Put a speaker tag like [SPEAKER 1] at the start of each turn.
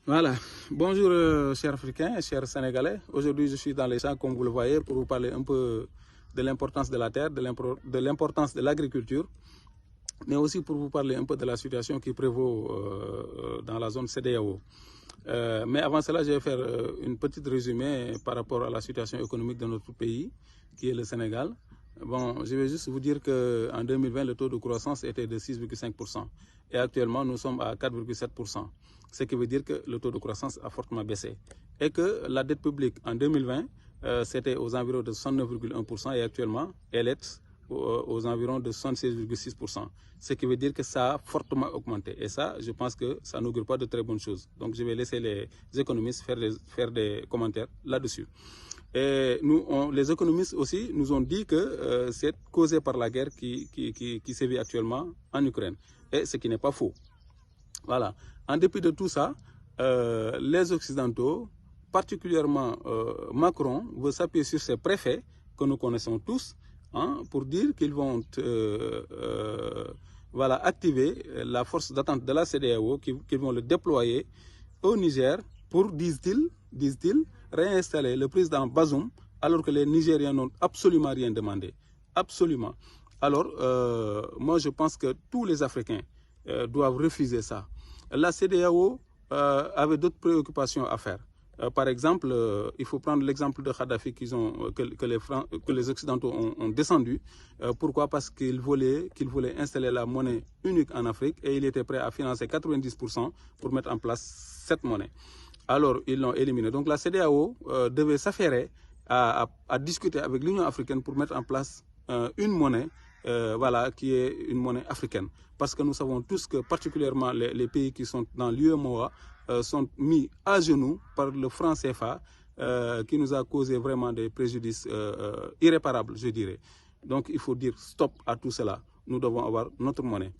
[SPEAKER 1] Voilà, bonjour chers Africains et chers Sénégalais. Aujourd'hui je suis dans les champs comme vous le voyez pour vous parler un peu de l'importance de la terre, de l'importance de l'agriculture, mais aussi pour vous parler un peu de la situation qui prévaut dans la zone CEDEAO. Mais avant cela, je vais faire une petite résumé par rapport à la situation économique de notre pays, qui est le Sénégal. Bon, je vais juste vous dire qu'en 2020, le taux de croissance était de 6,5% et actuellement nous sommes à 4,7%. Ce qui veut dire que le taux de croissance a fortement baissé et que la dette publique en 2020, c'était aux environs de 69,1% et actuellement, elle est aux environs de 76,6%. Ce qui veut dire que ça a fortement augmenté. Et ça, je pense que ça n'augure pas de très bonnes choses. Donc je vais laisser les économistes faire des commentaires là-dessus. Et les économistes aussi nous ont dit que c'est causé par la guerre qui sévit actuellement en Ukraine. Et ce qui n'est pas faux. Voilà. En dépit de tout ça, les Occidentaux, particulièrement Macron, veut s'appuyer sur ses préfets que nous connaissons tous, pour dire qu'ils vont voilà, activer la force d'attente de la CEDEAO, qu'ils vont le déployer au Niger pour, disent-ils, réinstaller le président Bazoum, alors que les Nigériens n'ont absolument rien demandé. Absolument. Alors, moi je pense que tous les Africains doivent refuser ça. La CEDEAO avait d'autres préoccupations à faire. Par exemple, il faut prendre l'exemple de Kadhafi que les Occidentaux ont descendu. Pourquoi? Parce qu'ils voulaient installer la monnaie unique en Afrique et il était prêt à financer 90% pour mettre en place cette monnaie. Alors, ils l'ont éliminé. Donc, la CEDEAO devait s'affairer à discuter avec l'Union africaine pour mettre en place une monnaie voilà, qui est une monnaie africaine. Parce que nous savons tous que particulièrement les pays qui sont dans l'UEMOA sont mis à genoux par le franc CFA qui nous a causé vraiment des préjudices irréparables, je dirais. Donc il faut dire stop à tout cela. Nous devons avoir notre monnaie.